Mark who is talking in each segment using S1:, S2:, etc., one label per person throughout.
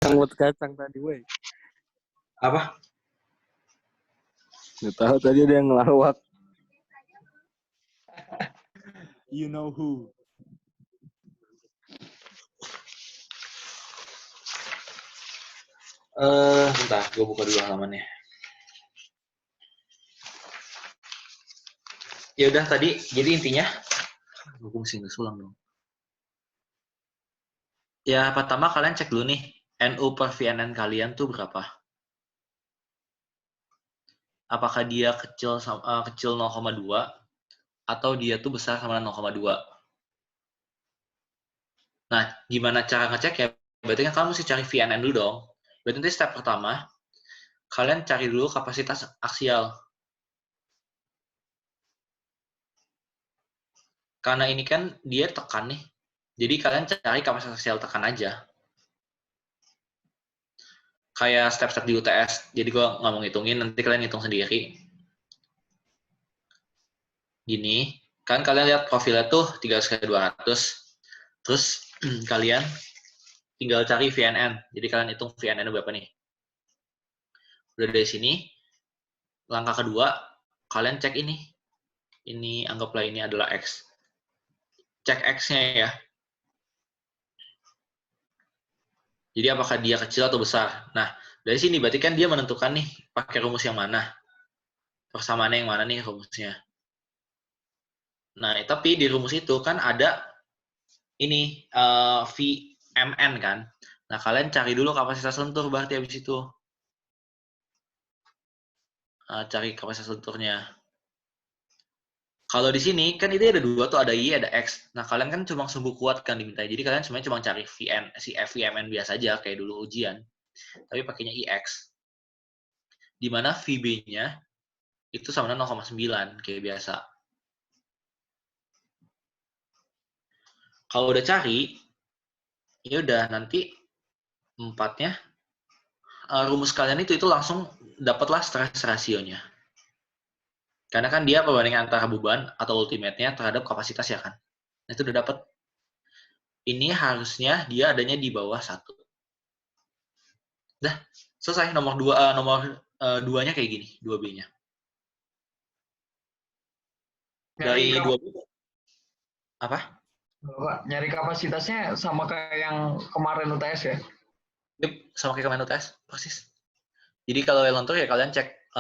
S1: Sangwut kacang tadi, woi.
S2: Apa?
S1: Nggak tahu tadi ada yang ngelawak.
S3: You know who.
S2: Bentar, gue buka dulu halamannya. Ya udah tadi, jadi intinya, gue mesti ngulang dong. Ya pertama kalian cek dulu nih, NU per VNN kalian tuh berapa? Apakah dia kecil 0,2 atau dia tuh besar sama 0,2? Nah, gimana cara ngecek ya? Berarti kan kalian mesti cari VNN dulu dong. Berarti nanti step pertama, kalian cari dulu kapasitas aksial. Karena ini kan dia tekan nih. Jadi kalian cari kapasitas aksial tekan aja. Kayak step-step di UTS. Jadi gue nggak mau ngitungin, nanti kalian hitung sendiri. Gini, kan kalian lihat profilnya tuh 300x200. Terus kalian tinggal cari VNN. Jadi kalian hitung VNN berapa nih. Udah dari sini, langkah kedua, kalian cek ini. Ini anggaplah ini adalah X. Cek X-nya ya. Jadi apakah dia kecil atau besar. Nah, dari sini berarti kan dia menentukan nih, pakai rumus yang mana. Persamaannya yang mana nih rumusnya. Nah, tapi di rumus itu kan ada ini VMN kan. Nah, kalian cari dulu kapasitas lentur berarti habis itu. Cari kapasitas lenturnya. Kalau di sini kan itu ada dua tuh, ada Y, ada X. Nah, kalian kan cuma sumbu kuat kan diminta. Jadi kalian sebenarnya cuma cari si FVMN biasa aja kayak dulu ujian. Tapi pakainya IX. Di mana VB-nya itu sama 0,9 kayak biasa. Kalau udah cari, ya udah nanti empatnya rumus kalian itu langsung dapatlah stress rasionya. Karena kan dia perbandingan antara beban atau ultimate-nya terhadap kapasitas ya kan. Nah, itu udah dapat. Ini harusnya dia adanya di bawah 1. Dah, selesai nomor 2-nya kayak gini, 2B-nya. Dari 2B apa?
S4: Nyari kapasitasnya sama kayak yang kemarin UTS ya?
S2: Yep, sama kayak kemarin UTS, persis. Jadi kalau lentur ya kalian cek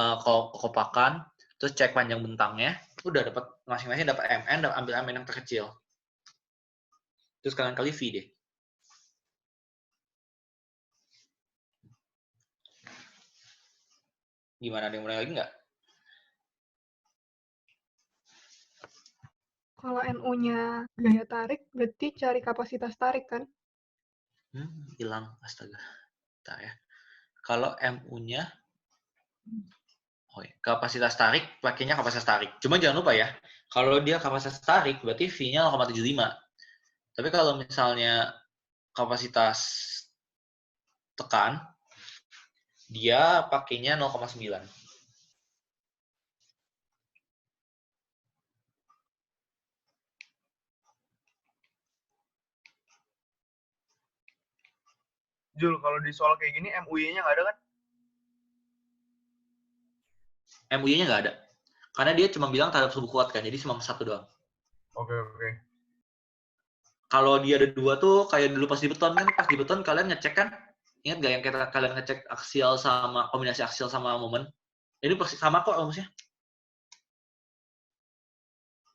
S2: kopakan, terus cek panjang bentangnya, udah dapat masing-masing dapat MN dan ambil MN yang terkecil. Terus kalian kali V deh. Gimana, ada yang mulai lagi nggak?
S5: Kalau NU-nya gaya tarik, berarti cari kapasitas tarik kan?
S2: Hilang, astaga. Bentar ya. Kalau MU-nya, kapasitas tarik, pakainya kapasitas tarik. Cuma jangan lupa ya, kalau dia kapasitas tarik, berarti V-nya 0,75. Tapi kalau misalnya kapasitas tekan, dia pakainya 0,9.
S6: Jul, kalau di soal kayak gini MUY-nya nggak ada kan?
S2: MUY-nya nggak ada. Karena dia cuma bilang terhadap sumbu kuat kan, jadi cuma satu doang.
S6: Oke.
S2: Kalau dia ada dua tuh, kayak dulu pas di beton kan, pas di beton kalian ngecek kan, ingat nggak yang kalian ngecek aksial sama, kombinasi aksial sama momen? Ini persis sama kok rumusnya.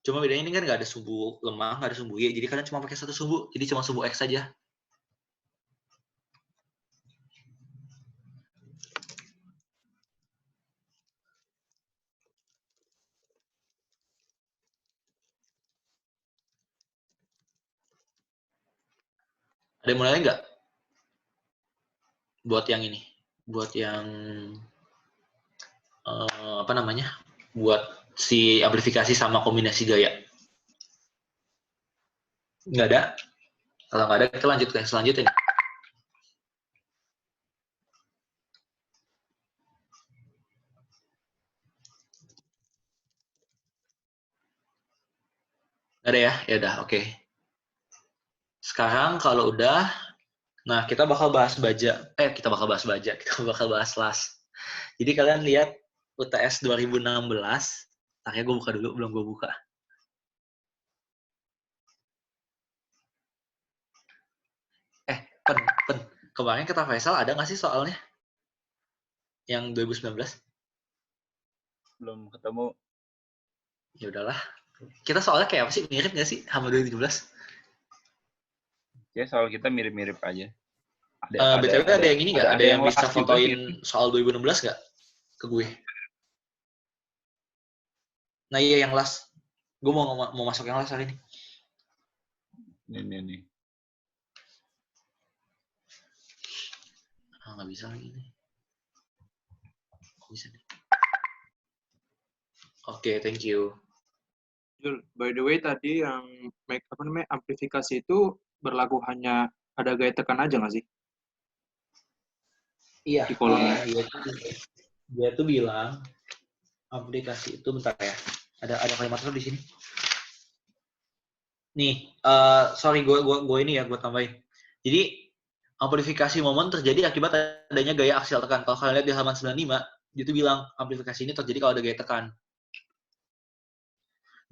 S2: Cuma bedanya ini kan nggak ada sumbu lemah, nggak ada sumbu Y, jadi kalian cuma pakai satu sumbu, jadi cuma sumbu X saja. Ada yang mulai nggak? Buat yang ini, buat yang apa namanya? Buat si amplifikasi sama kombinasi gaya. Nggak ada? Kalau nggak ada, kita lanjut ke yang selanjutnya. Nggak ada ya? Ya udah, oke. Sekarang kalau udah, Nah, kita bakal bahas baja. Kita bakal bahas baja. Kita bakal bahas las. Jadi kalian lihat UTS 2016. Ntar ya gue buka dulu, belum gue buka. Pen. Kemarin kata Faisal ada nggak sih soalnya? Yang 2019?
S3: Belum ketemu.
S2: Ya udahlah. Kita soalnya kayak apa sih? Mirip nggak sih sama 2017?
S3: Ya soal kita mirip-mirip aja.
S2: BTW ada yang ini nggak? Ada yang bisa
S3: las juga
S2: fotoin soal 2016 nggak? Ke gue. Nah iya yang las. Gue mau masuk yang las hari ini.
S3: Nih.
S2: Nggak bisa lagi nih. Kok bisa nih? Oke, thank you.
S7: Jul, by the way tadi yang amplifikasi itu berlaku hanya ada gaya tekan aja nggak sih?
S2: Iya.
S7: Di kolomnya.
S2: Dia tuh bilang aplikasi itu bentar ya. Ada kalimat di sini. Nih, sorry gue ini ya gue tambahin. Jadi amplifikasi momen terjadi akibat adanya gaya aksial tekan. Kalau kalian lihat di halaman 95, dia tuh bilang amplifikasi ini terjadi kalau ada gaya tekan.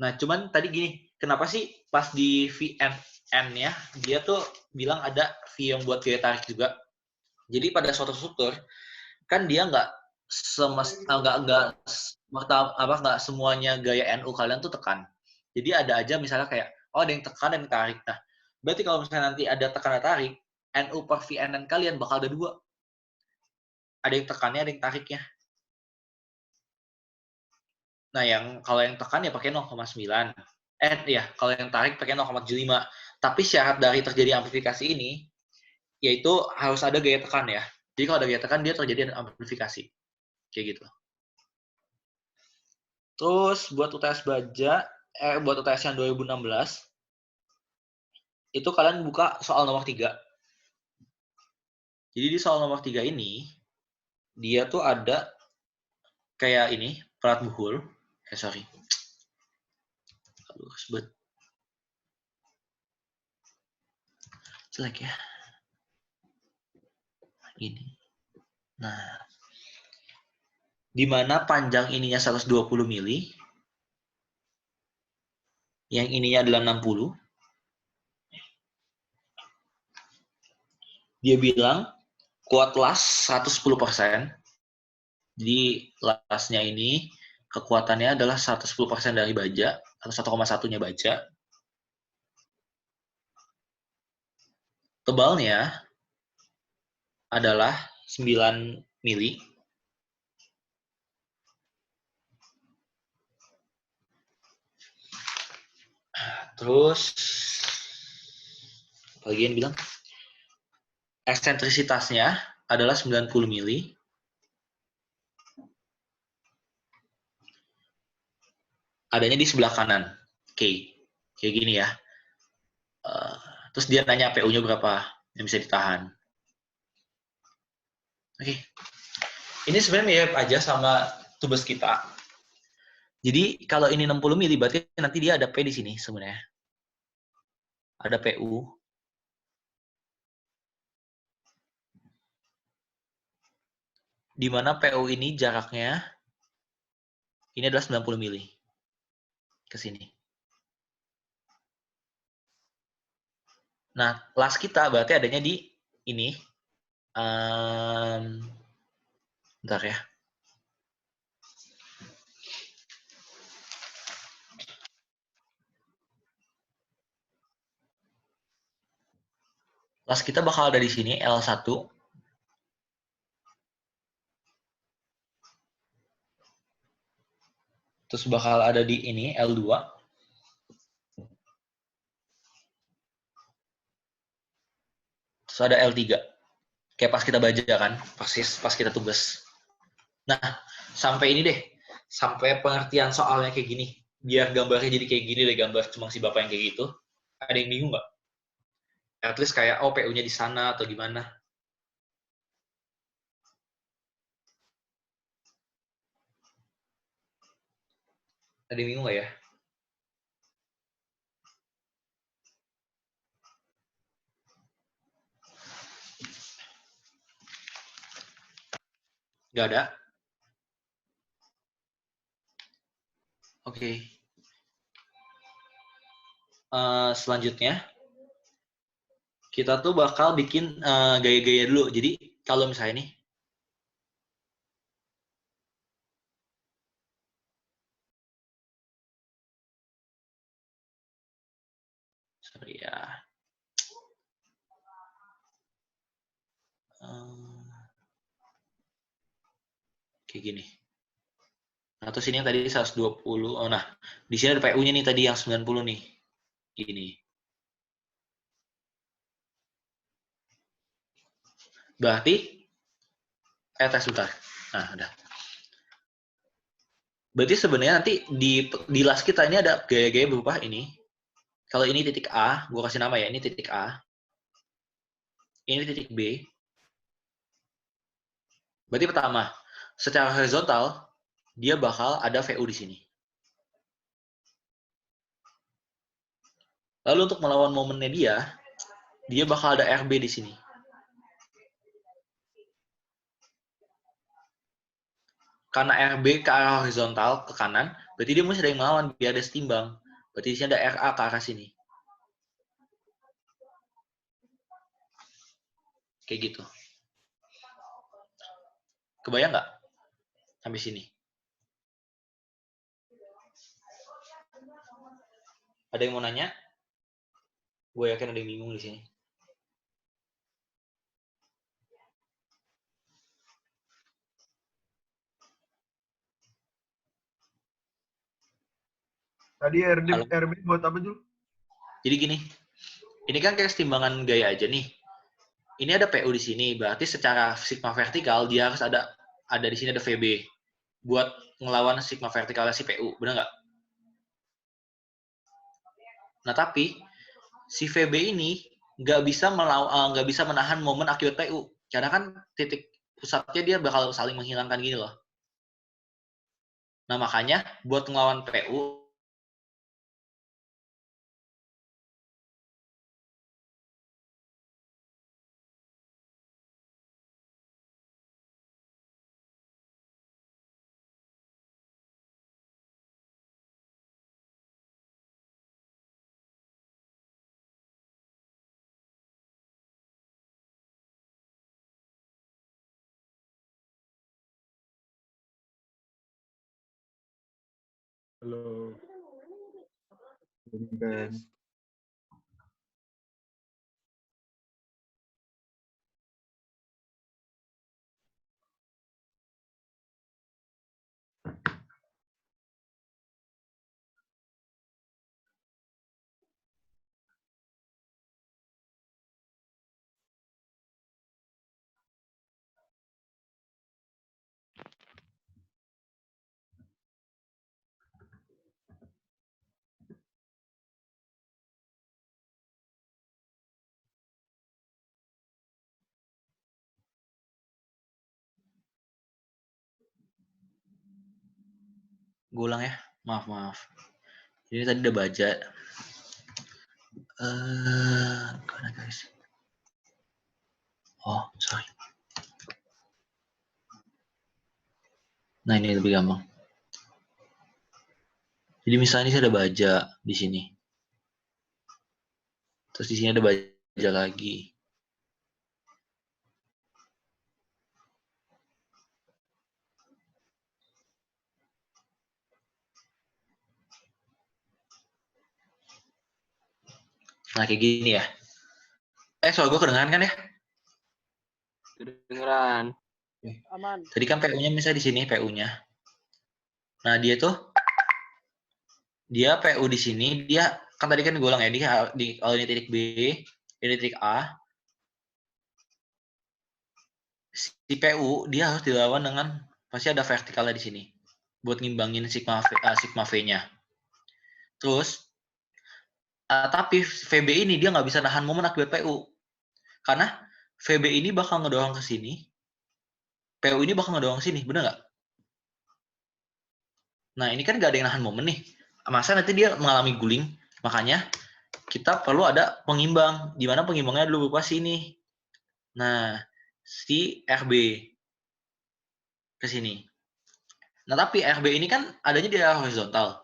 S2: Nah, cuman tadi gini, kenapa sih pas di VNN-nya dia tuh bilang ada V yang buat gaya tarik juga. Jadi pada suatu struktur kan dia nggak semuanya gaya NU kalian tuh tekan. Jadi ada aja misalnya kayak ada yang tekan dan yang tarik. Nah, berarti kalau misalnya nanti ada tekan dan tarik, NU per VNN kalian bakal ada dua. Ada yang tekannya, ada yang tariknya. Nah, kalau yang tekan ya pakai 0,9. Kalau yang tarik pakai 0,75. Tapi syarat dari terjadi amplifikasi ini yaitu harus ada gaya tekan ya. Jadi kalau ada gaya tekan dia terjadi amplifikasi. Kayak gitu. Terus buat UTS baja, buat UTS yang 2016 itu kalian buka soal nomor 3. Jadi di soal nomor 3 ini dia tuh ada kayak ini, pelat buhul. Sorry. Aduh, sebet. Jelek ya. Ini. Nah, di mana panjang ininya 120 mili, yang ininya adalah 60. Dia bilang kuat las 110%. Jadi lasnya ini kekuatannya adalah 110% dari baja atau 1,1-nya baja. Tebalnya adalah 9 mili. Terus bagian bilang eksentrisitasnya adalah 90 mili. Adanya di sebelah kanan. Oke. Kayak gini ya. Terus dia nanya PU-nya berapa yang bisa ditahan. Oke. Ini sebenarnya mirip aja sama tubes kita. Jadi kalau ini 60 mili berarti nanti dia ada P di sini sebenarnya. Ada PU. Di mana PU ini jaraknya ini adalah 90 mili. Ke sini. Nah, las kita berarti adanya di ini. Bentar ya. Las kita bakal ada di sini, L1. Terus bakal ada di ini, L2. Terus ada L3. Kayak pas kita baca kan, persis pas kita tugas. Nah, sampai ini deh. Sampai pengertian soalnya kayak gini. Biar gambarnya jadi kayak gini deh, gambar cuma si bapak yang kayak gitu. Ada yang bingung nggak? At least kayak, PU-nya di sana atau gimana. Ada yang bingung nggak ya? Nggak ada? Oke. Selanjutnya, kita tuh bakal bikin gaya-gaya dulu. Jadi, kalau misalnya nih, sorry ya. Kayak gini. Nah, terus ini yang tadi 120. Oh, nah, di sini ada PU-nya nih tadi yang 90 nih. Gini. Berarti, tes bentar. Nah, udah. Berarti sebenarnya nanti di las kita ini ada gaya-gaya berupa ini. Kalau ini titik A, gue kasih nama ya, ini titik A. Ini titik B. Berarti pertama, secara horizontal, dia bakal ada VU di sini. Lalu untuk melawan momennya dia bakal ada RB di sini. Karena RB ke arah horizontal, ke kanan, berarti dia mesti ada yang melawan, biar ada setimbang. Berarti di sini ada RA ke arah sini. Kayak gitu. Kebayang nggak? Sampai sini. Ada yang mau nanya? Gue yakin ada yang bingung di sini.
S6: Tadi RB buat apa, Jul?
S2: Jadi gini, ini kan kayak setimbangan gaya aja nih. Ini ada PU di sini, berarti secara sigma vertikal dia harus ada di sini ada VB buat ngelawan sigma vertikalnya si PU, benar nggak? Nah tapi si VB ini nggak bisa menahan momen akibat PU, karena kan titik pusatnya dia bakal saling menghilangkan gini loh. Nah makanya buat ngelawan PU
S1: Halo. Ben.
S2: gue ulang ya, maaf. Ini tadi udah baca. Mana guys? Oh, sorry. Nah, ini lebih gampang. Jadi misalnya ini saya ada baja di sini. Terus di sini ada baja lagi. Nah, kayak gini ya. Soal gue kedengeran kan ya?
S1: Kedengeran.
S8: Aman.
S2: Tadi kan PU-nya misalnya di sini PU-nya. Nah, dia PU di sini, dia kan tadi kan gue ulang ya, kalau ini titik B, ini titik A. Si PU dia harus dilawan dengan pasti ada vertikalnya di sini buat ngimbangin sigma V-nya. Terus tapi VB ini dia nggak bisa nahan momen akibat PU. Karena VB ini bakal ngedorong ke sini, PU ini bakal ngedorong ke sini, bener nggak? Nah, ini kan nggak ada yang nahan momen nih. Masa nanti dia mengalami guling, makanya kita perlu ada pengimbang. Di mana pengimbangnya dulu berupa sini. Nah, si RB. ke sini. Nah, tapi RB ini kan adanya di area horizontal.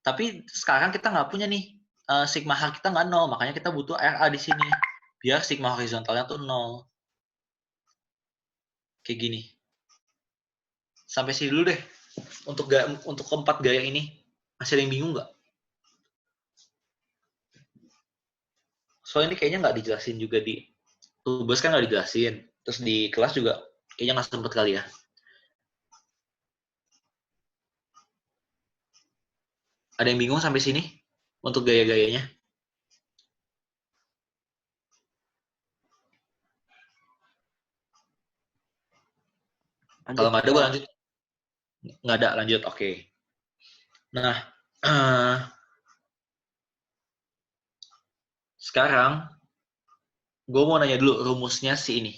S2: Tapi sekarang kita nggak punya nih, sigma H kita nggak 0, makanya kita butuh RA di sini. Biar sigma horizontalnya tuh 0. Kayak gini. Sampai sini dulu deh. Untuk keempat gaya ini. Masih ada yang bingung nggak? Soalnya ini kayaknya nggak dijelasin juga di tugas kan nggak dijelasin. Terus di kelas juga kayaknya nggak sempet kali ya. Ada yang bingung sampai sini? Untuk gaya-gayanya? Kalau nggak ada, gue lanjut. Nggak ada, lanjut. Oke. Nah, sekarang gue mau nanya dulu rumusnya si ini.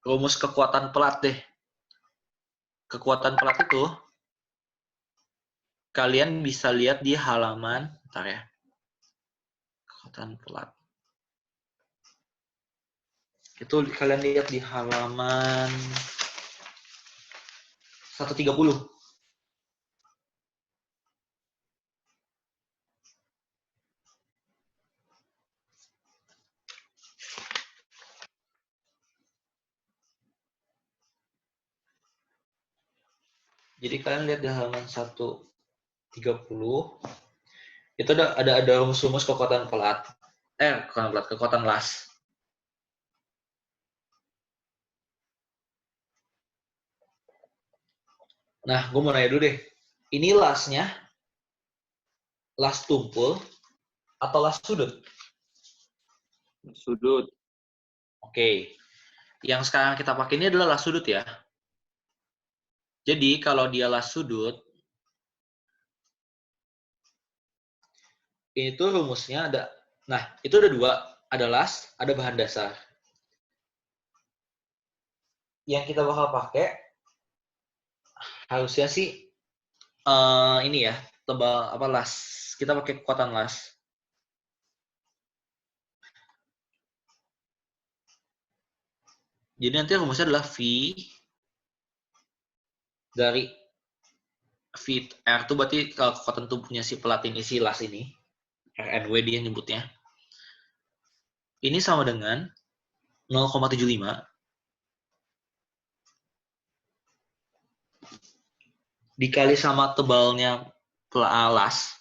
S2: Rumus kekuatan pelat deh. Kekuatan pelat itu kalian bisa lihat di halaman, bentar ya. Kekuatan pelat. Itu kalian lihat di halaman 130. Jadi kalian lihat di halaman 130 itu ada rumus-rumus kekuatan pelat. Kekuatan las. Nah, gue mau nanya dulu deh. Ini lasnya las tumpul atau las sudut?
S7: Sudut.
S2: Oke. Yang sekarang kita pakai ini adalah las sudut ya. Jadi kalau dia las sudut, ini tuh rumusnya ada. Nah, itu ada dua. Ada las, ada bahan dasar. Yang kita bakal pakai harusnya sih ini ya, tebal apa las. Kita pakai kekuatan las. Jadi nanti rumusnya adalah V dari V R itu berarti kekuatan tubuhnya si pelat ini, si las ini. RNW dia nyebutnya. Ini sama dengan 0,75 dikali sama tebalnya las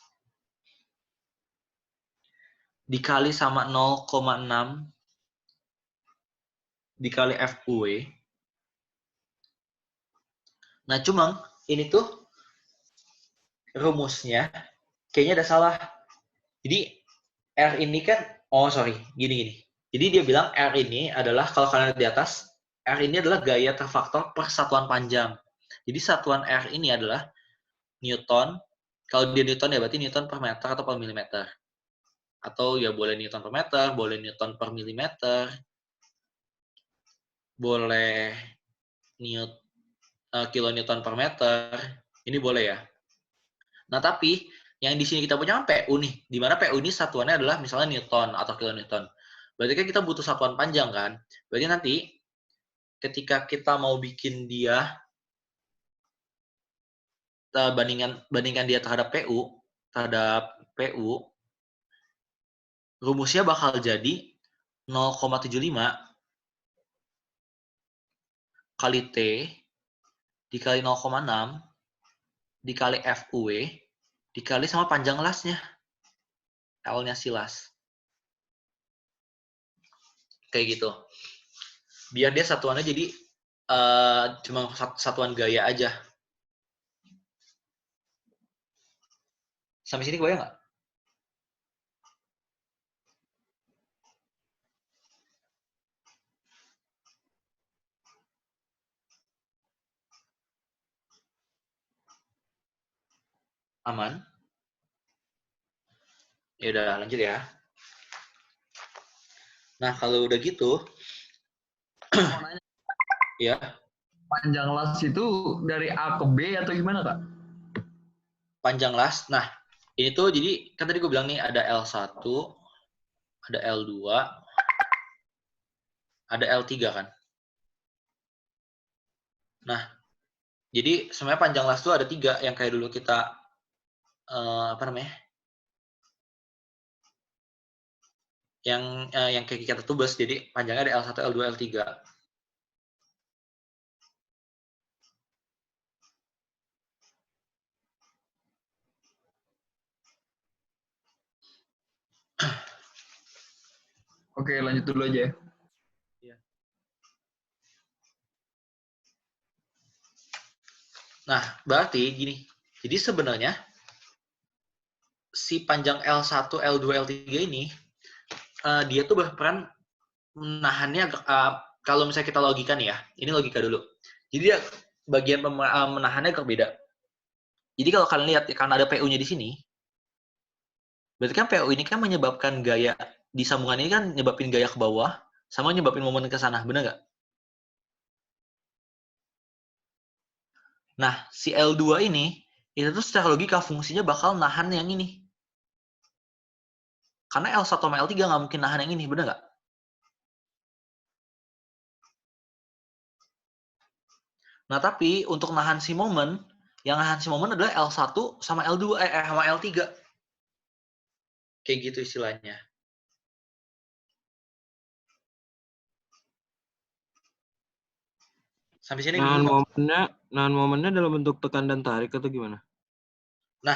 S2: dikali sama 0,6 dikali FUW. Nah, cuma ini tuh rumusnya kayaknya ada salah. Jadi R ini kan, gini. Jadi dia bilang R ini adalah, kalau kalian lihat di atas, R ini adalah gaya terfaktor per satuan panjang. Jadi satuan R ini adalah Newton. Kalau dia Newton ya berarti Newton per meter atau per milimeter. Atau ya boleh Newton per meter, boleh Newton per milimeter, boleh kilonewton per meter. Ini boleh ya. Nah, tapi yang di sini kita punya PU nih, di mana PU ini satuannya adalah misalnya Newton atau kilonewton. Berarti kan kita butuh satuan panjang kan? Berarti nanti ketika kita mau bikin dia bandingkan dia terhadap PU, rumusnya bakal jadi 0,75 kali T dikali 0,6 dikali FUW dikali sama panjang lasnya. L-nya si las. Kayak gitu. Biar dia satuannya jadi cuma satuan gaya aja. Sampai sini kebayang nggak? Aman? Ya udah, lanjut ya. Nah, kalau udah gitu, ya.
S4: Panjang las itu dari A ke B atau gimana, Kak?
S2: Panjang las. Nah, ini tuh jadi kan tadi gue bilang nih ada L1, ada L2, ada L3 kan. Nah, jadi sebenarnya panjang las itu ada 3 yang kayak dulu kita apa namanya? Yang kayak kita tubes. Jadi panjangnya ada L1, L2, L3.
S4: Oke, lanjut dulu aja ya.
S2: Nah, berarti gini. Jadi sebenarnya si panjang L1, L2, L3 ini dia tuh berperan menahannya kalau misalnya kita logikan ya. Ini logika dulu. Jadi dia bagian menahannya agak beda. Jadi kalau kalian lihat karena ada PU-nya di sini, berarti kan PU ini kan menyebabkan gaya di sambungan ini kan nyebabin gaya ke bawah sama nyebabin momen ke sana, benar nggak? Nah, si L2 ini itu tuh secara logika fungsinya bakal nahan yang ini. Karena L1 sama L3 nggak mungkin nahan yang ini, benar nggak? Nah, tapi untuk nahan si momen, yang nahan si momen adalah L1 sama L2, sama L3. Kayak gitu istilahnya. Sampai sini
S8: Nahan momennya dalam bentuk tekan dan tarik atau gimana?
S2: Nah,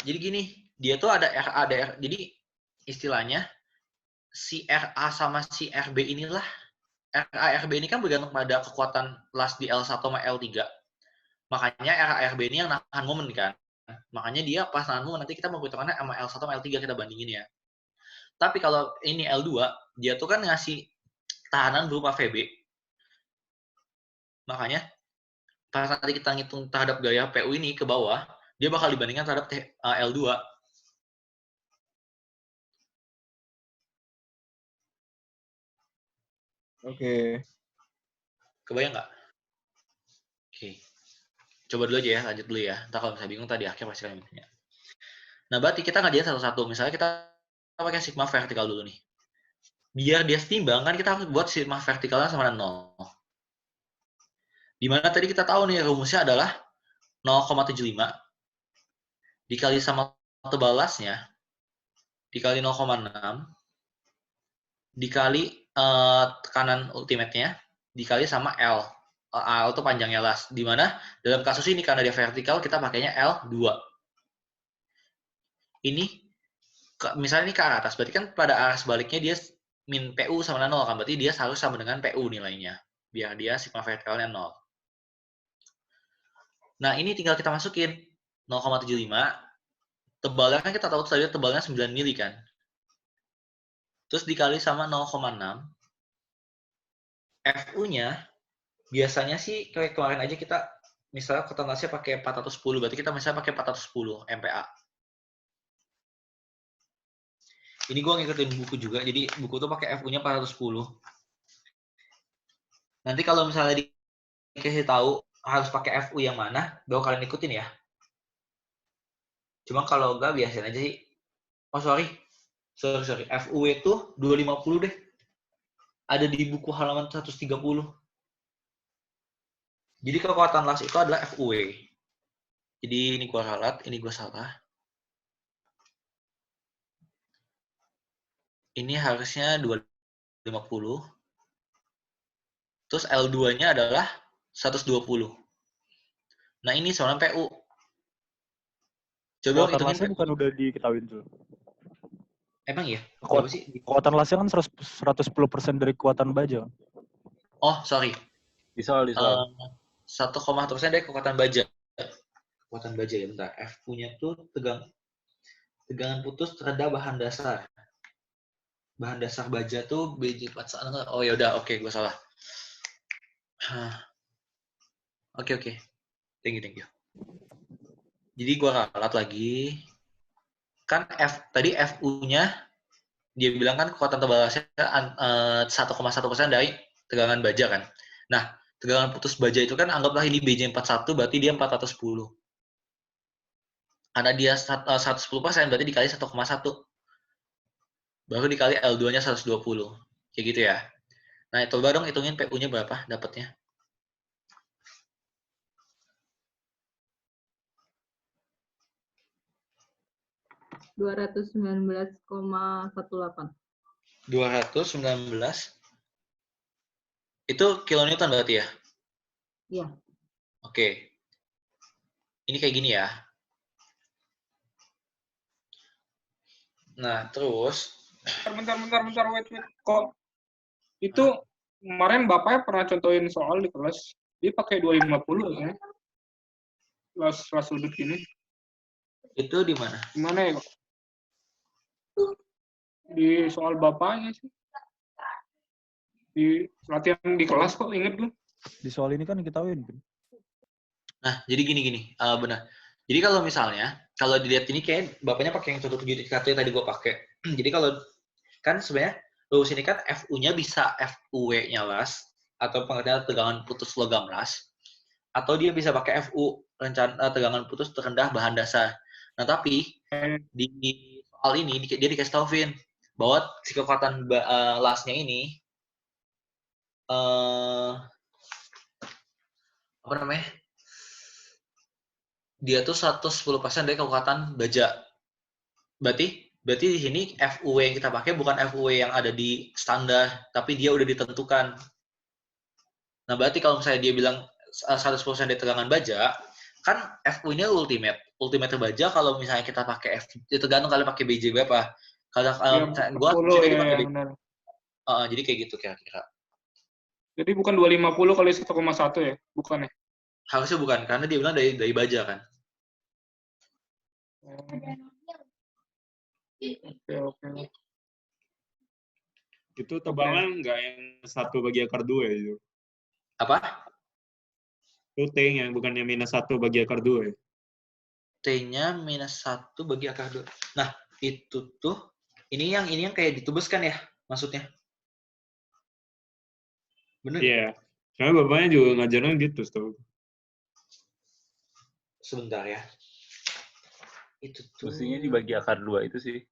S2: jadi gini, dia tuh ada RA, jadi istilahnya si RA sama si RB inilah, RA, RB ini kan bergantung pada kekuatan las di L1 sama L3. Makanya RA, RB ini yang nahan momen kan. Makanya dia pas nahan momen, nanti kita membutuhkannya sama L1 sama L3 kita bandingin ya. Tapi kalau ini L2, dia tuh kan ngasih tahanan berupa VB. Makanya pas nanti kita ngitung terhadap gaya PU ini ke bawah, dia bakal dibandingkan terhadap L2.
S1: Oke.
S2: Kebayang nggak? Oke. Coba dulu aja ya, lanjut dulu ya. Ntar kalau misalnya bingung tadi akhir pasti kalian mintanya. Nah, berarti kita ngajarin satu-satu. Misalnya kita pakai sigma vertikal dulu nih. Biar dia setimbang, kan kita harus buat sigma vertikalnya sama dengan 0. Dimana tadi kita tahu nih rumusnya adalah 0,75 dikali sama tebal lasnya dikali 0,6 dikali tekanan ultimate-nya dikali sama L. L itu panjangnya las. Dimana dalam kasus ini karena dia vertikal kita pakainya L2. Ini misalnya ini ke arah atas, berarti kan pada arah sebaliknya dia min PU sama 0 kan, berarti dia harus sama dengan PU nilainya, biar dia sigma vertikalnya 0. Nah, ini tinggal kita masukin 0,75, tebalnya kan kita tahu tadi tebalnya 9 mili kan, terus dikali sama 0,6, FU-nya biasanya sih kayak kemarin aja kita misalnya kekuatan pakai 410, berarti kita misalnya pakai 410 MPa. Ini gue ngikutin buku juga, jadi buku tuh pakai FU-nya 410. Nanti kalau misalnya dikasih tahu harus pakai FU yang mana, baru kalian ikutin ya. Cuma kalau enggak biasain aja sih. Oh sorry. FU itu 250 deh. Ada di buku halaman 130. Jadi kekuatan las itu adalah FUE. Jadi ini gua ralat, ini gua salah. Ini harusnya 250. Terus L2-nya adalah 120. Nah, ini sebenarnya PU. Coba
S9: kekuatan lasnya bukan udah diketahuin tuh.
S2: Emang ya?
S9: Kekuatan lasnya kan 110% dari kekuatan baja.
S2: Oh, sorry.
S3: Disol.
S2: 1,1% dari kekuatan baja. Kekuatan baja ya, bentar. F-nya tuh tegangan putus terhadap bahan dasar. Bahan dasar baja tuh BJ41. Oh ya udah, oke, gue salah. Oke. Thank you. Jadi gue ralat lagi. Kan tadi FU-nya dia bilang kan kekuatan tebalasnya 1,1% dari tegangan baja kan. Nah, tegangan putus baja itu kan anggaplah ini BJ41 berarti dia 410. Karena dia 110% berarti dikali 1,1. Baru dikali L2-nya 120. Kayak gitu ya. Nah, coba dong hitungin PU-nya berapa dapatnya.
S10: 219,18.
S2: 219. Itu kilonewton berarti ya?
S10: Iya.
S2: Oke. Ini kayak gini ya. Nah, terus
S11: Bentar, wait. Kok itu kemarin Bapaknya pernah contohin soal di kelas, dia pakai 250 ya? Kelas sudut gini.
S2: itu di mana?
S11: Gimana ya, Kok? Di soal Bapaknya sih. Di latihan di kelas kok, inget lu?
S9: Di soal ini kan kita win.
S2: Nah, jadi gini, benar. Jadi kalau misalnya, kalau dilihat ini kayak bapaknya pakai yang contoh 7 yang tadi gue pakai. Jadi kalau kan sebenarnya rumus ini kan FU-nya bisa FUW-nya las atau pengertian tegangan putus logam las, atau dia bisa pakai FU tegangan putus terendah bahan dasar. Nah, tapi di soal ini dia dikasih tahu Vin bahwa si kekuatan lasnya ini apa namanya? Dia tuh 110% dari kekuatan baja. Berarti di sini FUW yang kita pakai bukan FUW yang ada di standar, tapi dia udah ditentukan. Nah, berarti kalau misalnya dia bilang 100% dari tegangan baja, kan FU-nya ultimate. Ultimate baja kalau misalnya kita pakai F, itu tergantung kalian pakai BJ berapa. Kalau jadi kayak gitu kira-kira.
S11: Jadi bukan 250 kali 1,1 ya? Bukan ya?
S2: Harusnya bukan, karena dia bilang dari baja kan.
S11: Oke.
S1: Itu tebalan nggak yang 1/2 ya itu?
S2: Apa?
S1: Itu T-nya, bukannya -1/2 ya?
S2: T-nya -1/2. Nah, itu tuh, ini yang kayak ditubuskan ya, maksudnya. Bener?
S1: Iya. Soalnya bapaknya juga ngajarnya gitu, setahu.
S2: Sebentar ya. Itu tuh.
S3: Mestinya dibagi akar 2 itu sih.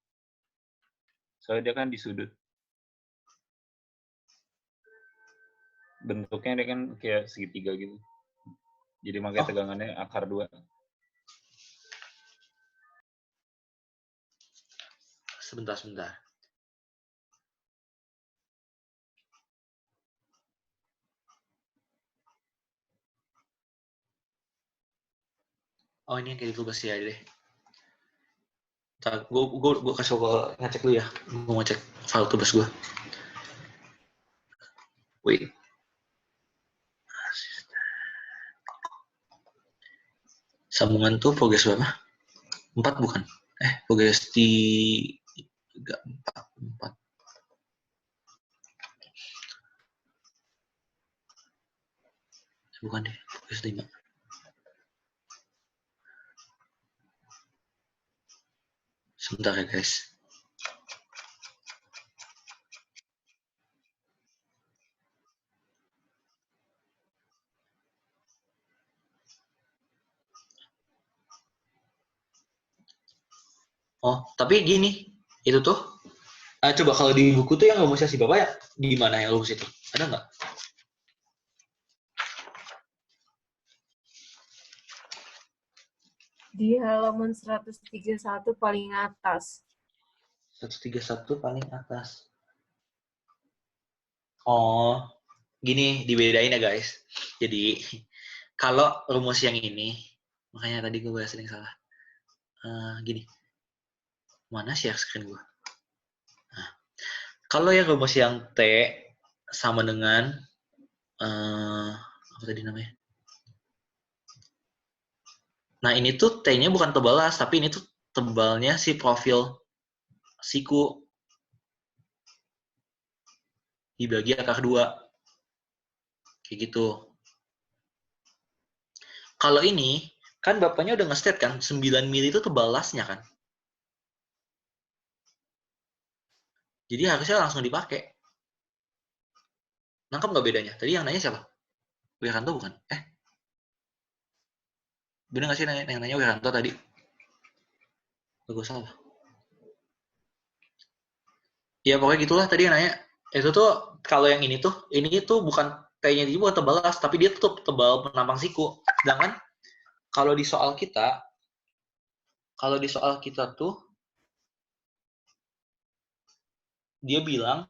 S3: Soalnya dia kan di sudut. Bentuknya dia kan kayak segitiga gitu. Jadi makanya tegangannya akar 2.
S2: Sebentar. Oh, ini yang kayak ditubus ya deh. Ntar, gue kasih ngecek dulu ya. Gue mau cek file tubus gue. Wait. Sambungan tuh progres berapa? 4 bukan? Progres 4. Bukan deh, progres 5. Sebentar ya guys. Oh, tapi gini, itu tuh, coba kalau di buku tuh yang rumusnya si Bapak ya, di mana yang rumus itu? Ada nggak?
S10: Di halaman 131 paling atas.
S2: 131 paling atas. Oh, gini dibedain ya guys. Jadi, kalau rumus yang ini, makanya tadi gue bahas yang salah. Gini. Mana share screen gue? Nah, kalau yang rumus yang T sama dengan apa tadi namanya? Nah, ini tuh T-nya bukan tebal las, tapi ini tuh tebalnya si profil siku dibagi akar 2. Kayak gitu. Kalau ini, kan bapaknya udah nge-state kan, 9 mili itu tebal lasnya kan? Jadi harusnya langsung dipakai. Nangkep nggak bedanya? Tadi yang nanya siapa? Wiranto bukan? Bener nggak sih yang nanya Wiranto tadi? Gue salah. Ya pokoknya gitulah tadi yang nanya. Itu tuh kalau yang ini tuh bukan T-nya dia bukan tebal las, tapi dia tuh tebal penampang siku. Sedangkan kalau di soal kita tuh dia bilang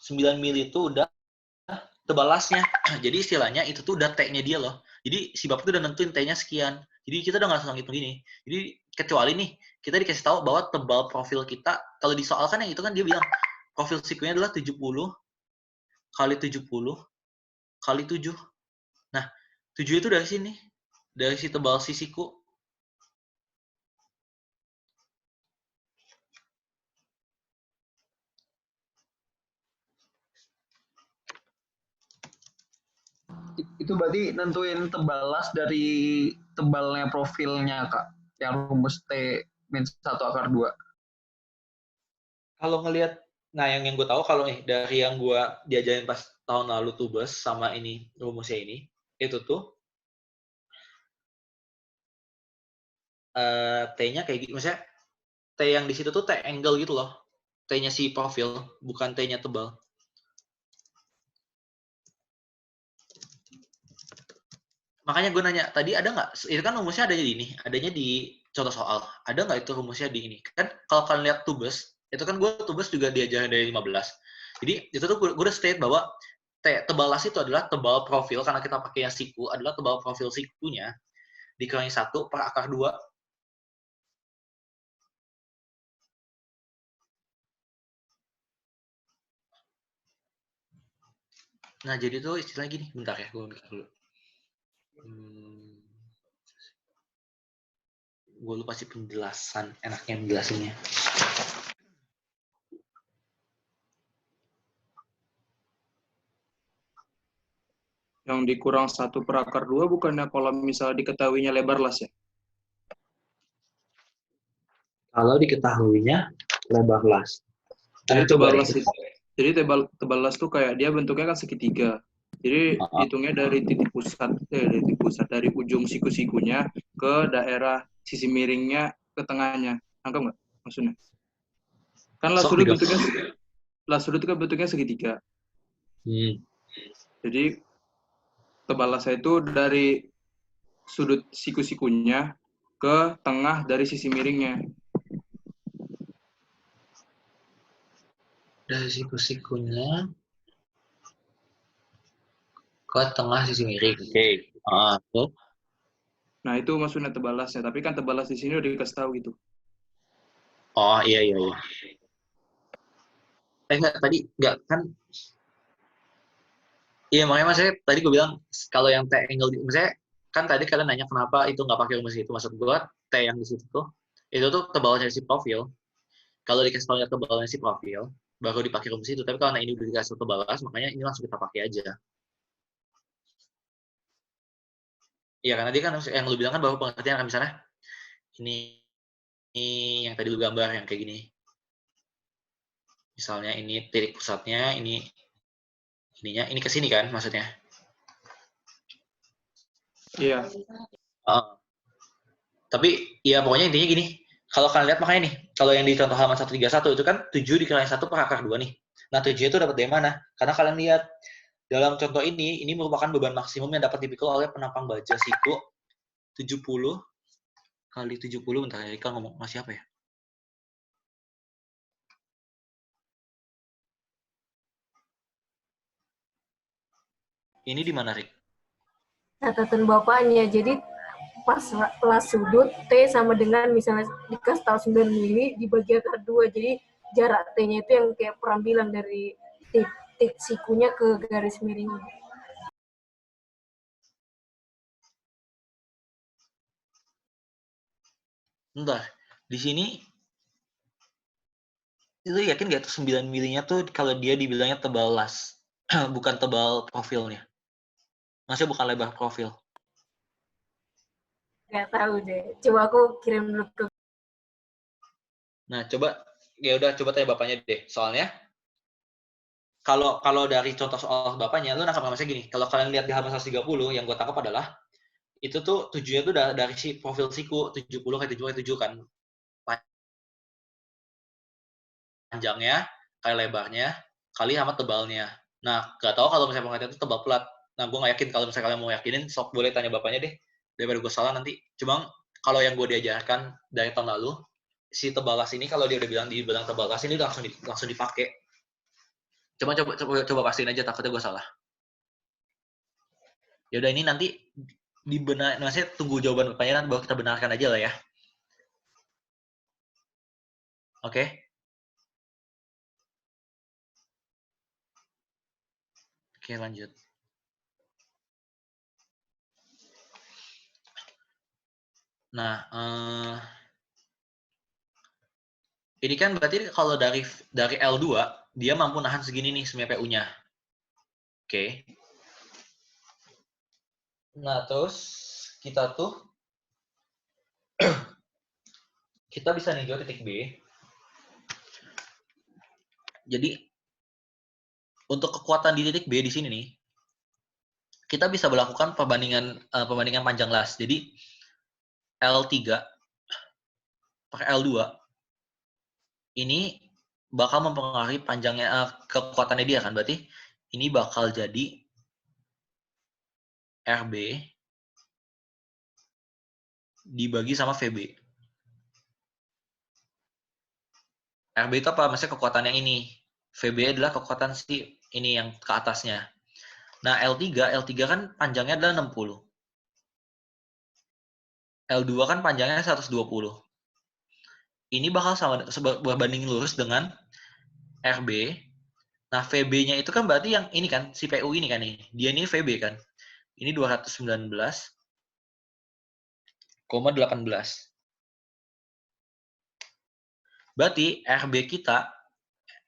S2: 9 mili itu udah tebal lasnya. Jadi istilahnya itu tuh udah T-nya dia loh. Jadi si bapak tuh udah nentuin T-nya sekian. Jadi kita udah nggak langsung ngitung gini. Jadi kecuali nih kita dikasih tahu bahwa tebal profil kita, kalau di soal kan yang itu kan dia bilang profil sikunya adalah 70 kali 70 kali 7. Nah, 7 itu dari sini. Dari si tebal si siku.
S4: Itu berarti nentuin tebal las dari tebalnya profilnya, Kak. Yang rumus T-1 akar 2.
S2: Kalau ngelihat, nah yang gue tahu kalau dari yang gue diajarin pas tahun lalu tubes sama ini rumusnya ini, itu tuh T-nya kayak gitu, maksudnya T yang di situ tuh T angle gitu loh, T-nya si profil, bukan T-nya tebal. Makanya gue nanya, tadi ada nggak, itu kan rumusnya adanya di ini, adanya di contoh soal, ada nggak itu rumusnya di ini? Kan kalau kalian lihat tubes, itu kan gue tubes juga diajarin dari 15. Jadi itu tuh gue udah state bahwa tebal las itu adalah tebal profil, karena kita pakai yang siku, adalah tebal profil sikunya, dikurangi 1 per akar 2. Nah, jadi tuh istilah gini, bentar ya, gue mikir dulu. Gue lupa sih penjelasan, enaknya menjelasinnya.
S7: Yang dikurang 1 per akar 2 bukannya kalau misalnya diketahuinya lebar las ya?
S2: Kalau diketahuinya lebar las.
S7: Jadi tebal las itu, jadi tebal las tuh kayak dia bentuknya kan segitiga. Jadi hitungnya dari titik pusat, dari ujung siku-sikunya ke daerah sisi miringnya ke tengahnya. Nangkep nggak maksudnya? Kan las sudut kan bentuknya segitiga. Jadi tebal lasnya itu dari sudut siku-sikunya ke tengah dari sisi miringnya.
S2: Dari siku-sikunya ke tengah sisi miring. Oke.
S7: Nah, itu maksudnya tebal lasnya. Tapi kan tebal las di sini udah dikasih tahu gitu.
S2: Oh, iya. Enggak kan. Iya, makanya maksudnya tadi gue bilang kalau yang T angle, misalnya kan tadi kalian nanya kenapa itu nggak pakai rumus itu. Maksud gue T yang di situ tuh, itu tuh tebalnya si profil. Kalau dikasih tahu tebalnya si profil, baru dipakai rumus itu. Tapi kalau ini udah dikasih tebal las, makanya ini langsung kita pakai aja. Iya, karena dia kan yang lu bilang kan bahwa pengertian kan misalnya ini yang tadi lu gambar yang kayak gini. Misalnya ini titik pusatnya, ininya, ini ke sini kan maksudnya?
S7: Iya.
S2: Tapi ya pokoknya intinya gini, kalau kalian lihat makanya nih, kalau yang di contoh halaman 131 itu kan 7 dikurangi 1 per akar 2 nih. Nah 7 itu dapat dari mana? Karena kalian lihat, dalam contoh ini merupakan beban maksimum yang dapat dipikul oleh penampang baja siku 70 kali 70, bentar ya, Rika ngomong masih apa ya? Ini di mana, Rik?
S10: Catatan bapaknya, jadi pas las sudut T sama dengan misalnya dikasih tahu 9 mili dibagi akar 2, jadi jarak T-nya itu yang kayak perambilan dari titik sikunya ke garis miringnya.
S2: Bentar, di sini itu yakin nggak tuh 9 milinya tuh kalau dia dibilangnya tebal las, bukan tebal profilnya? Maksudnya bukan lebar profil?
S10: Nggak tahu deh, coba aku kirim dulu ke.
S2: Nah, coba tanya bapaknya deh. Soalnya kalau dari contoh soal bapaknya, lu nangkap maksudnya gini, kalau kalian lihat di halaman 130, yang gue tangkap adalah itu tuh tujuannya tuh dari si profil siku 70 kali 7 kan. Panjangnya kali lebarnya kali sama tebalnya. Nah, nggak tahu kalau misalnya pengertian itu tebal pelat. Nah, gue nggak yakin. Kalau misalnya kalian mau yakinin, sok boleh tanya bapaknya deh. Daripada gue salah nanti. Cuma kalau yang gue diajarkan dari tahun lalu, si tebal las ini kalau dia udah dibilang tebal las ini langsung dipakai. Coba pastiin aja, takutnya gue salah. Ya udah, ini nanti maksudnya tunggu jawaban pertanyaan baru kita benarkan aja lah ya. Oke. Oke, lanjut. Nah, ini kan berarti kalau dari L2 dia mampu nahan segini nih sebenarnya PU-nya. Oke. Nah, terus kita bisa ninjau titik B. Jadi untuk kekuatan di titik B di sini nih, kita bisa melakukan perbandingan panjang las. Jadi L3 pakai L2 ini bakal mempengaruhi panjangnya kekuatannya dia kan. Berarti ini bakal jadi RB dibagi sama VB. RB itu apa? Maksudnya kekuatan yang ini. VB adalah kekuatan si ini yang ke atasnya. Nah, L3 kan panjangnya adalah 60. L2 kan panjangnya 120. Ini bakal sama berbanding lurus dengan RB. Nah, VB-nya itu kan berarti yang ini kan, si PU ini kan nih. Dia ini VB kan. Ini 219,18. Berarti RB kita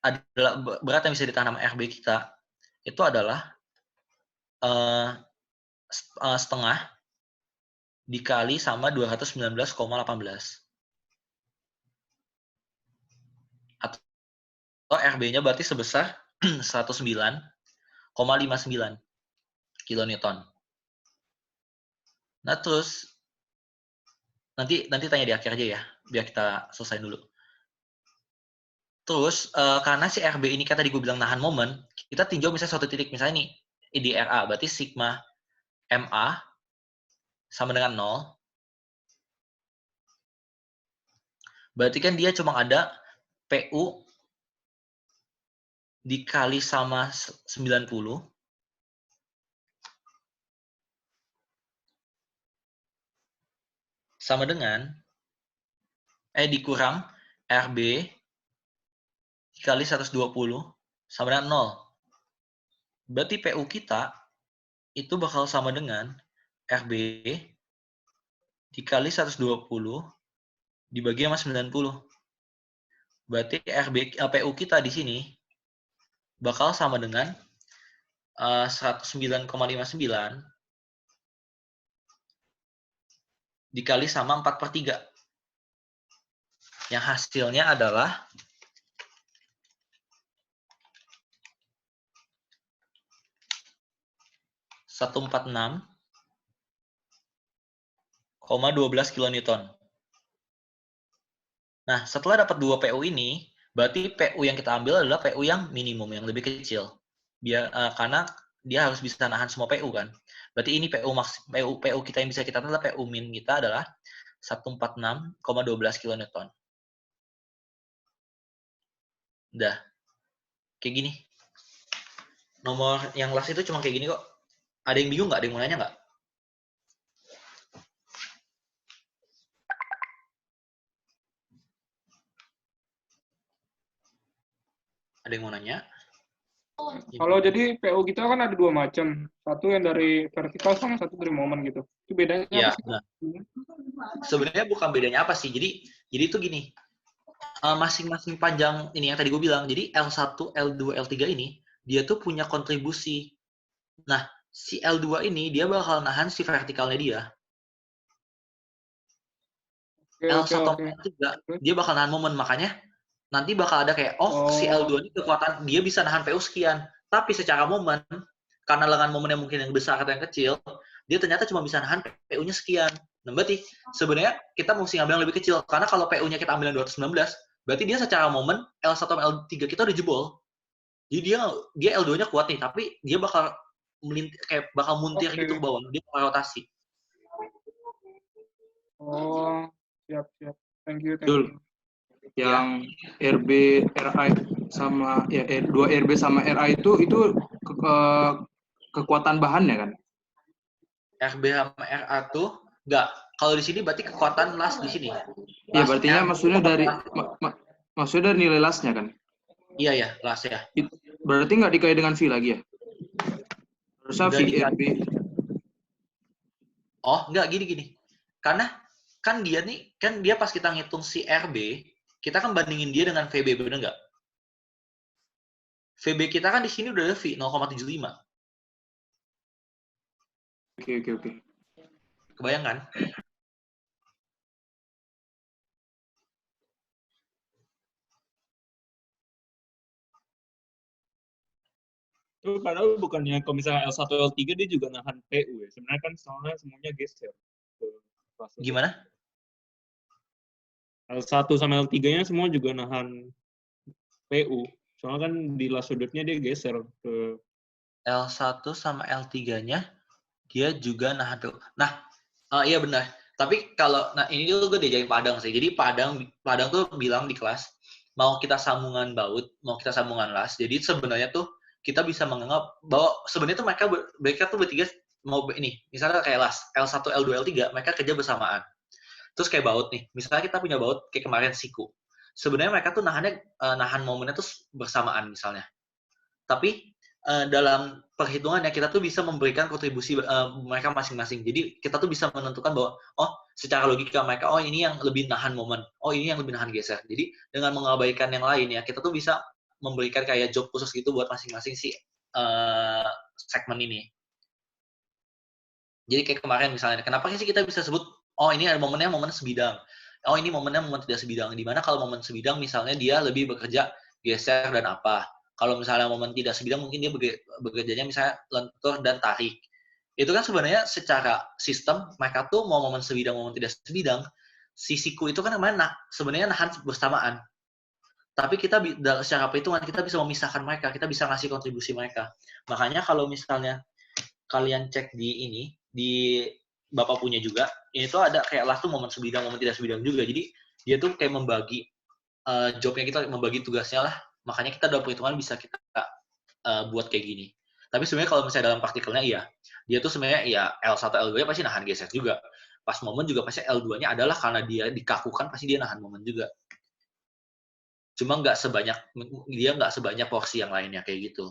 S2: adalah berat yang bisa ditahan sama RB kita itu adalah setengah dikali sama 219,18. Atau RB-nya berarti sebesar 109,59 kilonewton. Nah, terus nanti tanya di akhir aja ya, biar kita selesai dulu. Terus karena si RB ini kan tadi gue bilang nahan momen, kita tinjau misalnya suatu titik, misalnya nih di RA, berarti sigma MA sama dengan 0. Berarti kan dia cuma ada PU dikali sama 90 sama dengan dikurang RB dikali 120 sama dengan 0. Berarti PU kita itu bakal sama dengan RB dikali 120 dibagi sama 90. Berarti PU kita di sini bakal sama dengan 109,59 dikali sama 4/3. Yang hasilnya adalah 146,12 kilonewton. Nah, setelah dapat 2 PU ini, berarti PU yang kita ambil adalah PU yang minimum, yang lebih kecil. Karena dia harus bisa nahan semua PU kan. Berarti ini PU kita yang bisa kita tahu adalah PU min kita adalah 146,12 kilonewton. Udah. Kayak gini. Nomor yang last itu cuma kayak gini kok. Ada yang bingung nggak? Ada yang mau nanya nggak? Ada yang mau nanya?
S11: Kalau jadi PU kita kan ada 2 macam. Satu yang dari vertikal sama satu dari momen gitu. Itu bedanya
S2: Ya,
S11: apa sih?
S2: nah. Sebenarnya bukan bedanya apa sih. Jadi itu gini. Masing-masing panjang ini yang tadi gue bilang. Jadi L1, L2, L3 ini dia tuh punya kontribusi. Nah, si L2 ini dia bakal nahan si vertikalnya dia. L1 L3 dia bakal nahan momen, makanya nanti bakal ada kayak si L2 ini kekuatan dia bisa nahan PU sekian, tapi secara momen karena lengan momen yang mungkin yang besar atau yang kecil, dia ternyata cuma bisa nahan PU-nya sekian. Nah, berarti sebenarnya kita mesti ngambil yang lebih kecil, karena kalau PU-nya kita ambil yang 219, berarti dia secara momen L1 sama L3 kita udah jebol. Jadi dia L2-nya kuat nih, tapi dia bakal muntir gitu ke bawah, dia bakal rotasi.
S11: Oh, siap. Thank you.
S7: Betul. Yang RB, RA sama ya 2 RB sama RA itu kekuatan bahannya kan?
S2: RB sama RA tuh enggak. Kalau di sini berarti kekuatan las di sini.
S7: Iya,
S2: Las
S7: berartinya
S2: R
S7: maksudnya
S2: itu
S7: dari
S2: kekuatan-
S7: maksudnya dari nilai lasnya kan?
S2: Iya ya, las ya.
S7: Berarti nggak dikait dengan V lagi ya? Harusnya
S2: Udah
S7: VRB.
S2: Oh, enggak gini. Karena kan dia pas kita ngitung si RB, kita kan bandingin dia dengan VB, bener nggak? VB kita kan di sini udah ada V 0,75.
S7: Oke.
S2: Kebayang kan?
S1: Itu padahal bukannya kalau misalnya L1 L3 dia juga nahan PU ya. Sebenarnya kan soalnya semuanya geser ke kelas.
S2: Gimana?
S1: L1 sama L3-nya semua juga nahan PU. Soalnya kan di las sudutnya dia geser ke
S2: L1 sama L3-nya dia juga nahan PU. Nah, iya benar. Tapi kalau ini gue diajarin Padang sih. Jadi Padang tuh bilang di kelas mau kita sambungan baut, mau kita sambungan las. Jadi sebenarnya tuh kita bisa menganggap bahwa sebenarnya tuh mereka tuh bertiga mau ini. Misalnya kayak las L1, L2, L3 mereka kerja bersamaan. Terus kayak baut nih. Misalnya kita punya baut kayak kemarin siku. Sebenarnya mereka tuh nahan momennya tuh bersamaan misalnya. Tapi dalam perhitungannya kita tuh bisa memberikan kontribusi mereka masing-masing. Jadi kita tuh bisa menentukan bahwa secara logika mereka ini yang lebih nahan momen, ini yang lebih nahan geser. Jadi dengan mengabaikan yang lain ya kita tuh bisa memberikan kayak job khusus gitu buat masing-masing si segmen ini. Jadi kayak kemarin misalnya, kenapa sih kita bisa sebut ini ada momennya momen sebidang. Ini momennya momen tidak sebidang. Di mana kalau momen sebidang misalnya dia lebih bekerja geser dan apa. Kalau misalnya momen tidak sebidang mungkin dia bekerjanya misalnya lentur dan tarik. Itu kan sebenarnya secara sistem mereka tuh mau momen sebidang momen tidak sebidang, si siku itu kan sebenarnya nahan bersamaan. Tapi kita secara perhitungan kita bisa memisahkan mereka, kita bisa ngasih kontribusi mereka. Makanya kalau misalnya kalian cek di Bapak punya juga, ini tuh ada kayak las tuh momen sebidang, momen tidak sebidang juga. Jadi dia tuh kayak membagi jobnya kita, membagi tugasnya lah. Makanya kita dalam perhitungan bisa kita buat kayak gini. Tapi sebenarnya kalau misalnya dalam praktikalnya dia tuh sebenarnya L1, L2 pasti nahan geser juga. Pas momen juga pasti L2-nya adalah karena dia dikakukan pasti dia nahan momen juga. Cuma nggak sebanyak porsi yang lainnya kayak gitu.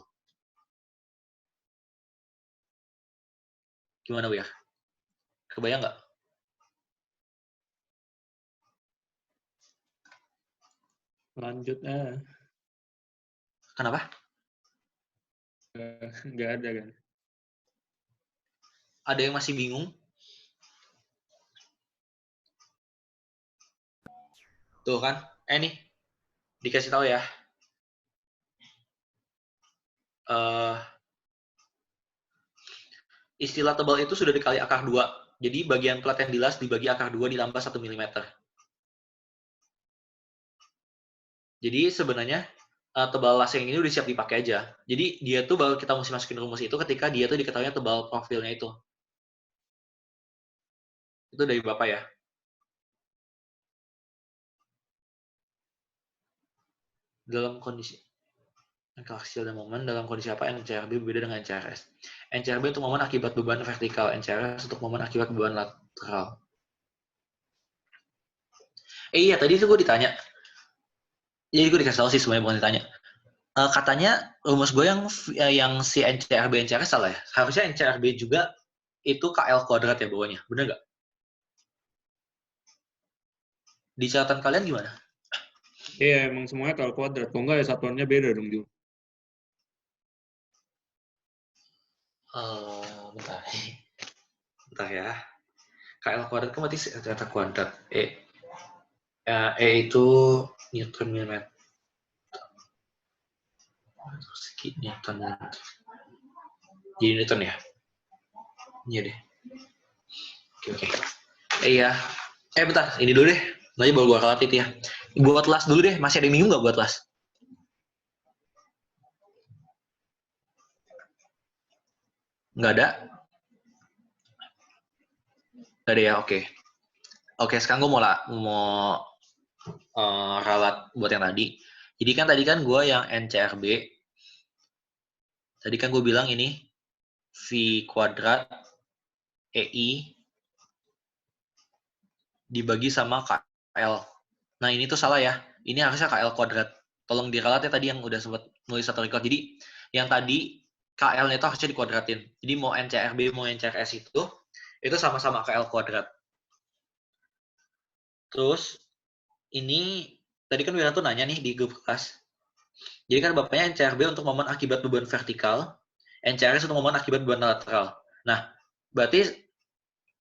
S2: Gimana Bu ya? Kebayang nggak?
S1: Lanjut
S2: Kenapa?
S1: Nggak ada kan?
S2: Ada yang masih bingung? Tuh kan? Nih dikasih tahu ya. Istilah tebal itu sudah dikali akar 2. Jadi bagian plat yang dilas dibagi akar 2 ditambah 1 mm. Jadi sebenarnya tebal las yang ini udah siap dipakai aja. Jadi dia tuh baru kita mesti masukin rumus itu ketika dia tuh diketahui tebal profilnya itu. Itu dari Bapak ya. Dalam kondisi aksial dan momen dalam kondisi apa NCRB berbeda dengan NCRS. NCRB untuk momen akibat beban vertikal, NCRS untuk momen akibat beban lateral. Iya, tadi itu gue ditanya. Jadi gue dikasih tahu sih sebenarnya bukan ditanya. Katanya rumus gue yang si NCRB NCRS salah ya. Harusnya NCRB juga itu KL kuadrat ya bawahnya. Bener nggak? Di catatan kalian gimana?
S1: Iya, emang semuanya KL kuadrat. Kalau nggak ya satuannya beda dong, Ju.
S2: Bentar ya. KL kuadrat kan berarti data kuadrat. Itu Newton mm. Segi Newton. Jadi Newton ya? Iya deh. Oke. Iya. Bentar. Ini dulu deh. Nanti baru gue kalat itu ya. Buat las dulu deh. Masih ada yang bingung nggak buat las? Nggak ada? Nggak ada ya? Oke. Oke, sekarang gue mau ralat buat yang tadi. Jadi kan tadi kan gue yang NCRB. Tadi kan gue bilang ini V kuadrat EI dibagi sama KL. Nah ini tuh salah ya. Ini harusnya KL kuadrat. Tolong diralat ya tadi yang udah sempat nulis satu record. Jadi yang tadi KL-nya itu harusnya dikuadratin. Jadi mau NCRB mau NCRS itu sama-sama KL kuadrat. Terus ini tadi kan Wiranto nanya nih di grup kelas. Jadi kan bapaknya NCRB untuk momen akibat beban vertikal, NCRS untuk momen akibat beban lateral. Nah, berarti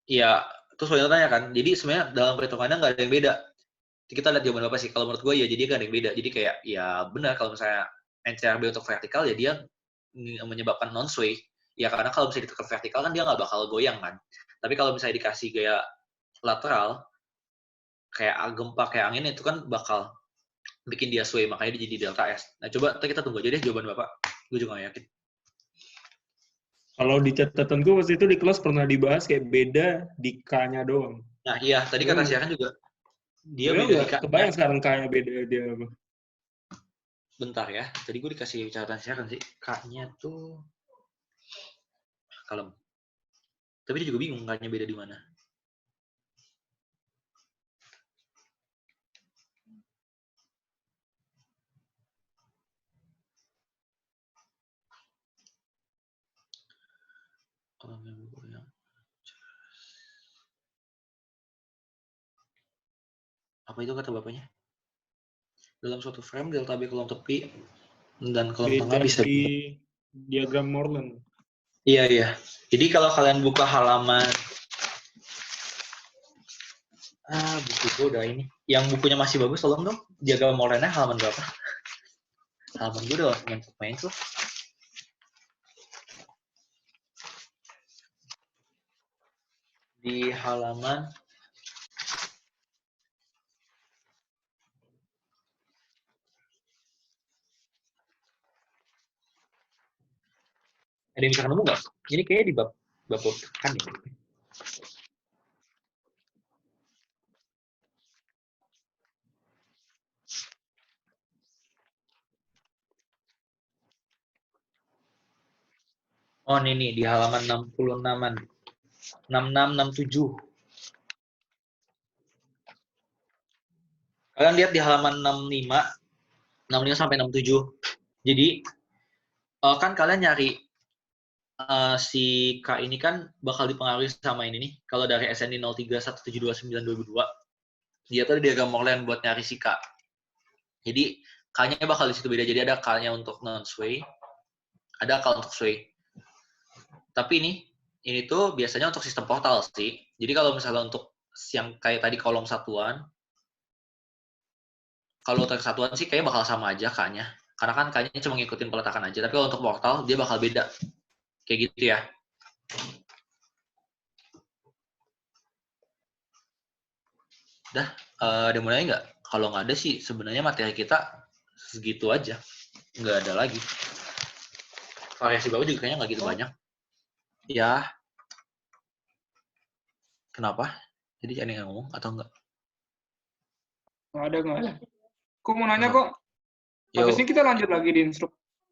S2: ya terus Wiranto tanya kan, jadi sebenarnya dalam perhitungannya nggak ada yang beda. Kita lihat jawaban Bapak sih. Kalau menurut gue ya jadi nggak ada yang beda. Jadi kayak ya benar kalau misalnya NCRB untuk vertikal ya dia menyebabkan non-sway. Ya karena kalau misalnya ditekan vertikal kan dia nggak bakal goyang kan. Tapi kalau misalnya dikasih gaya lateral, kayak gempa kayak angin itu kan bakal bikin dia sway, makanya dia jadi delta S. Nah coba kita tunggu aja deh jawaban Bapak. Gue juga nggak yakin.
S1: Kalau di catatan gue waktu itu di kelas pernah dibahas kayak beda di K-nya doang.
S2: Nah iya, tadi kata Syaran juga. Dia beda di K-nya.
S1: Kebayang sekarang K-nya beda dia apa?
S2: Bentar ya, tadi gue dikasih catatan Syaran sih. K-nya tuh kalem. Tapi dia juga bingung K-nya beda di mana. Apa itu kata bapaknya? Dalam suatu frame delta B kolom tepi dan kolom tengah bisa
S1: di diagram Morland.
S2: Iya. Jadi kalau kalian buka halaman buku gue udah ini. Yang bukunya masih bagus tolong dong. Diagram Morlandnya halaman berapa? Halaman gue udah main tuh. Di halaman ada yang bisa nemu nggak? Ini kayaknya di bab kan ya. Oh ini nih di halaman 66-an. 66-67. Kalian lihat di halaman 65 sampai 67. Jadi kan kalian nyari si K ini kan bakal dipengaruhi sama ini nih. Kalau dari SNI 0317292002, dia tuh diagram Morland buat nyari si K. Jadi K-nya bakal di situ beda. Jadi ada K-nya untuk non-sway, ada K untuk sway. Tapi ini tuh biasanya untuk sistem portal sih. Jadi kalau misalnya untuk yang kayak tadi kolom satuan, kalau untuk satuan sih kayaknya bakal sama aja K-nya. Karena kan K-nya cuma ngikutin peletakan aja. Tapi kalau untuk portal, dia bakal beda. Kayak gitu ya. Udah, ada mau nanya nggak? Kalau nggak ada sih, sebenarnya materi kita segitu aja. Nggak ada lagi. Variasi bawah juga kayaknya nggak gitu banyak. Ya. Kenapa? Jadi ada yang ngomong atau enggak?
S11: Nggak ada. Aku mau nanya kok. Habis ini kita lanjut lagi di instruk.